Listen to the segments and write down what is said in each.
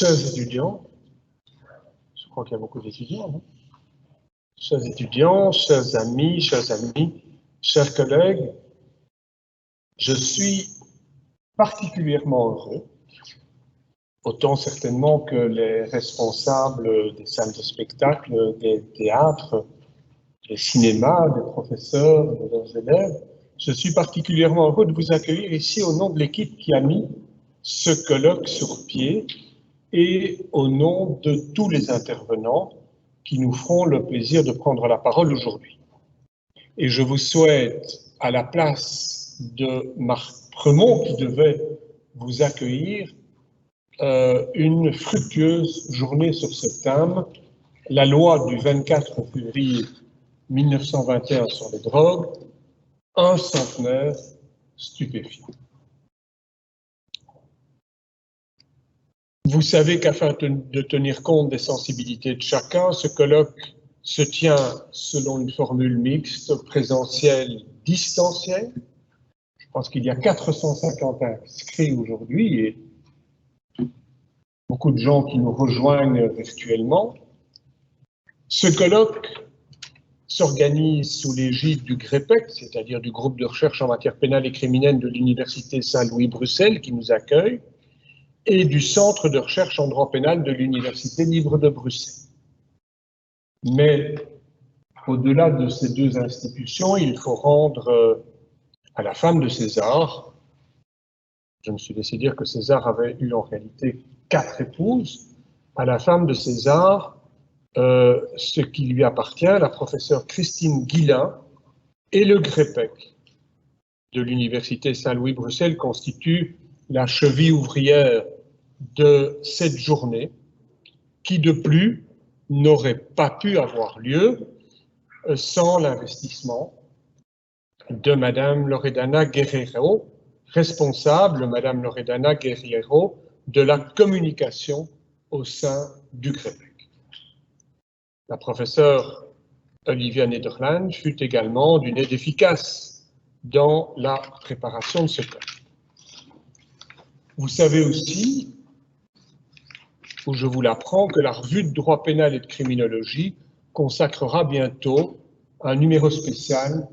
Chers étudiants, je crois qu'il y a beaucoup d'étudiants, non? Chers étudiants, chers amis, chers collègues, je suis particulièrement heureux, autant certainement que les responsables des salles de spectacle, des théâtres, des cinémas, des professeurs, de leurs élèves. Je suis particulièrement heureux de vous accueillir ici au nom de l'équipe qui a mis ce colloque sur pied et au nom de tous les intervenants qui nous feront le plaisir de prendre la parole aujourd'hui. Et je vous souhaite, à la place de Marc Premont, qui devait vous accueillir, une fructueuse journée sur ce thème, la loi du 24 février 1921 sur les drogues, un centenaire stupéfiant. Vous savez qu'afin de tenir compte des sensibilités de chacun, ce colloque se tient selon une formule mixte, présentielle, distancielle. Je pense qu'il y a 450 inscrits aujourd'hui et beaucoup de gens qui nous rejoignent virtuellement. Ce colloque s'organise sous l'égide du GREPEC, c'est-à-dire du groupe de recherche en matière pénale et criminelle de l'Université Saint-Louis-Bruxelles qui nous accueille, et du Centre de recherche en droit pénal de l'Université libre de Bruxelles. Mais au-delà de ces deux institutions, il faut rendre à la femme de César, je me suis laissé dire que César avait eu en réalité 4 épouses, à la femme de César, ce qui lui appartient, la professeure Christine Guillain et le GREPEC de l'Université Saint-Louis-Bruxelles constituent la cheville ouvrière de cette journée, qui de plus n'aurait pas pu avoir lieu sans l'investissement de Madame Loredana Guerrero, responsable, Madame Loredana Guerrero, de la communication au sein du GREPEC. La professeure Olivia Nederland fut également d'une aide efficace dans la préparation de ce cours. Vous savez aussi, où je vous l'apprends, que la revue de droit pénal et de criminologie consacrera bientôt un numéro spécial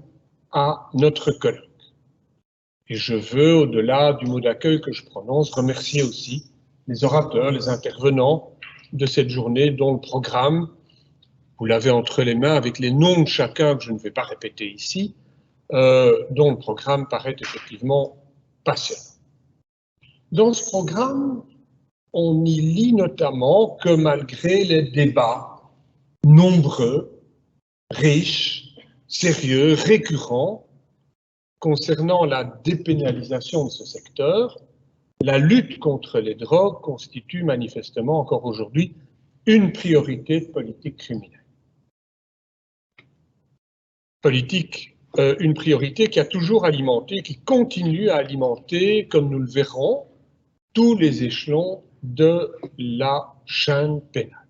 à notre colloque. Et je veux, au-delà du mot d'accueil que je prononce, remercier aussi les orateurs, les intervenants de cette journée dont le programme, vous l'avez entre les mains avec les noms de chacun que je ne vais pas répéter ici, dont le programme paraît effectivement passionnant. Dans ce programme, on y lit notamment que malgré les débats nombreux, riches, sérieux, récurrents, concernant la dépénalisation de ce secteur, la lutte contre les drogues constitue manifestement encore aujourd'hui une priorité politique criminelle. Une priorité qui a toujours alimenté, qui continue à alimenter, comme nous le verrons, tous les échelons de la chaîne pénale.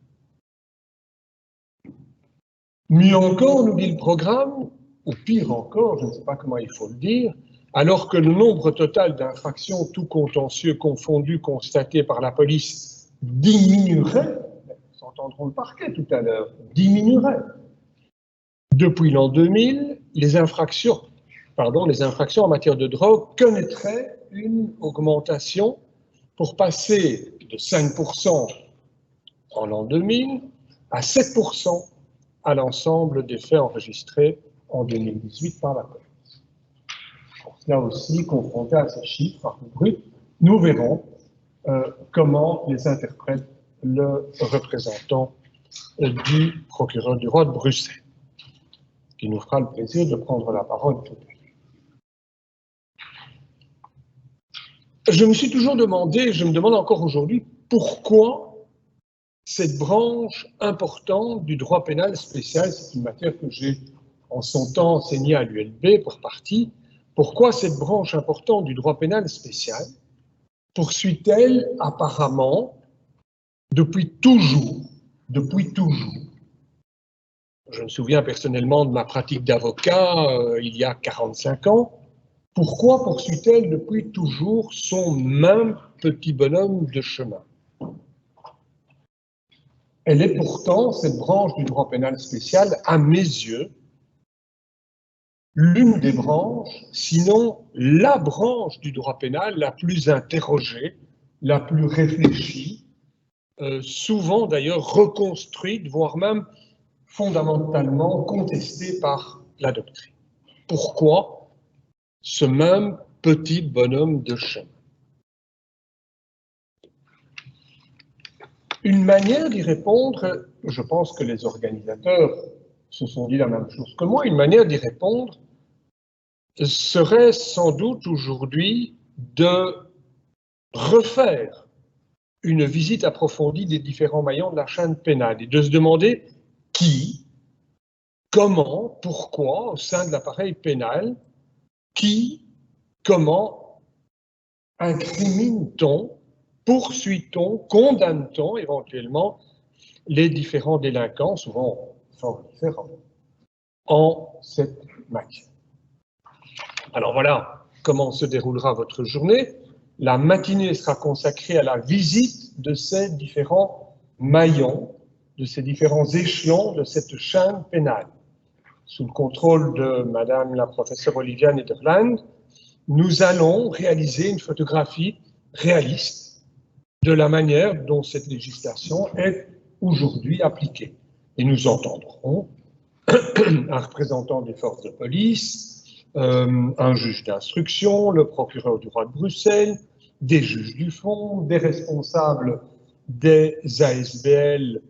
Mieux encore, nous dit le programme, ou pire encore, je ne sais pas comment il faut le dire, alors que le nombre total d'infractions, tout contentieux confondus, constatés par la police diminuerait, nous entendrons le parquet tout à l'heure, diminuerait. Depuis l'an 2000, les infractions en matière de drogue connaîtraient une augmentation pour passer de 5% en l'an 2000 à 7% à l'ensemble des faits enregistrés en 2018 par la police. Là aussi, confronté à ces chiffres un peu bruts, nous verrons comment les interprète le représentant du procureur du roi de Bruxelles, qui nous fera le plaisir de prendre la parole tout à l'heure. Je me suis toujours demandé, je me demande encore aujourd'hui, pourquoi cette branche importante du droit pénal spécial, c'est une matière que j'ai en son temps enseignée à l'ULB pour partie, pourquoi cette branche importante du droit pénal spécial poursuit-elle apparemment depuis toujours, je me souviens personnellement de ma pratique d'avocat il y a 45 ans, pourquoi poursuit-elle depuis toujours son même petit bonhomme de chemin? Elle est pourtant, cette branche du droit pénal spécial, à mes yeux, l'une des branches, sinon la branche du droit pénal la plus interrogée, la plus réfléchie, souvent d'ailleurs reconstruite, voire même fondamentalement contestée par la doctrine. Pourquoi ce même petit bonhomme de chemin? Une manière d'y répondre, je pense que les organisateurs se sont dit la même chose que moi, une manière d'y répondre serait sans doute aujourd'hui de refaire une visite approfondie des différents maillons de la chaîne pénale et de se demander qui, comment, pourquoi, au sein de l'appareil pénal, qui, comment incrimine-t-on, poursuit-on, condamne-t-on éventuellement les différents délinquants, souvent fort différents, en cette matière. Alors voilà comment se déroulera votre journée. La matinée sera consacrée à la visite de ces différents maillons, de ces différents échelons de cette chaîne pénale. Sous le contrôle de Madame la professeure Olivia Nederland, nous allons réaliser une photographie réaliste de la manière dont cette législation est aujourd'hui appliquée. Et nous entendrons un représentant des forces de police, un juge d'instruction, le procureur du roi de Bruxelles, des juges du fond, des responsables des ASBL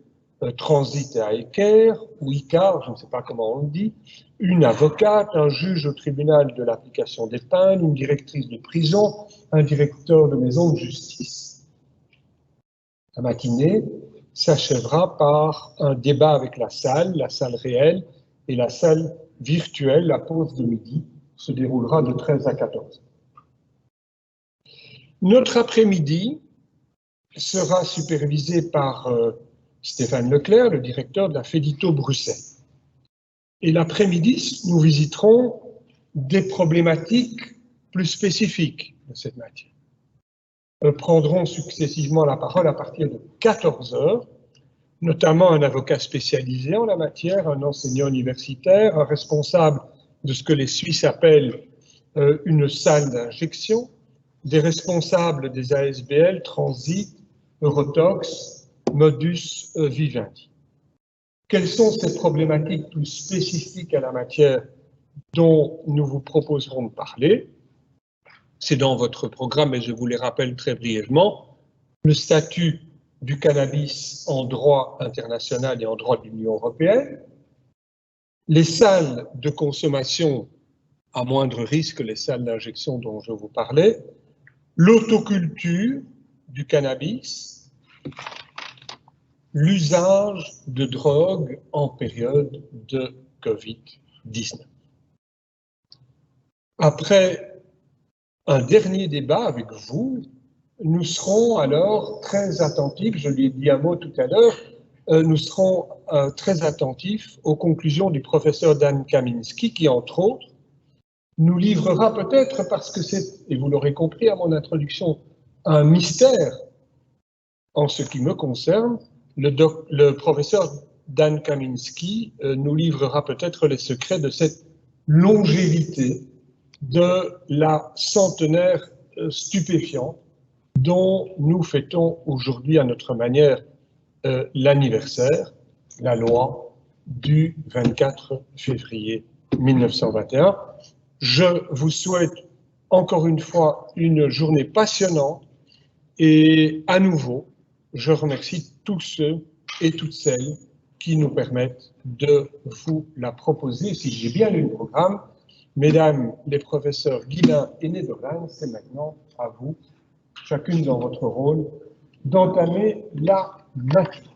Transit et ICAR, ou ICAR, je ne sais pas comment on le dit, une avocate, un juge au tribunal de l'application des peines, une directrice de prison, un directeur de maison de justice. La matinée s'achèvera par un débat avec la salle réelle et la salle virtuelle. La pause de midi se déroulera de 13 à 14. Notre après-midi sera supervisé par Stéphane Leclerc, le directeur de la FEDITO Bruxelles. Et l'après-midi, nous visiterons des problématiques plus spécifiques de cette matière. Prendront successivement la parole à partir de 14 heures, notamment un avocat spécialisé en la matière, un enseignant universitaire, un responsable de ce que les Suisses appellent une salle d'injection, des responsables des ASBL, Transit, Eurotox, Modus Vivendi. Quelles sont ces problématiques plus spécifiques à la matière dont nous vous proposerons de parler? C'est dans votre programme, mais je vous les rappelle très brièvement. Le statut du cannabis en droit international et en droit de l'Union européenne, les salles de consommation à moindre risque, les salles d'injection dont je vous parlais, l'autoculture du cannabis, l'usage de drogue en période de Covid-19. Après un dernier débat avec vous, nous serons alors très attentifs, je lui ai dit un mot tout à l'heure, nous serons très attentifs aux conclusions du professeur Dan Kamiński qui, entre autres, nous livrera peut-être, parce que c'est, et vous l'aurez compris à mon introduction, un mystère en ce qui me concerne, le professeur Dan Kamiński nous livrera peut-être les secrets de cette longévité de la centenaire stupéfiante dont nous fêtons aujourd'hui à notre manière l'anniversaire, la loi du 24 février 1921. Je vous souhaite encore une fois une journée passionnante et à nouveau, je remercie tous ceux et toutes celles qui nous permettent de vous la proposer. Si j'ai bien lu le programme, mesdames les professeurs Guillain et Nederland, c'est maintenant à vous, chacune dans votre rôle, d'entamer la matinée.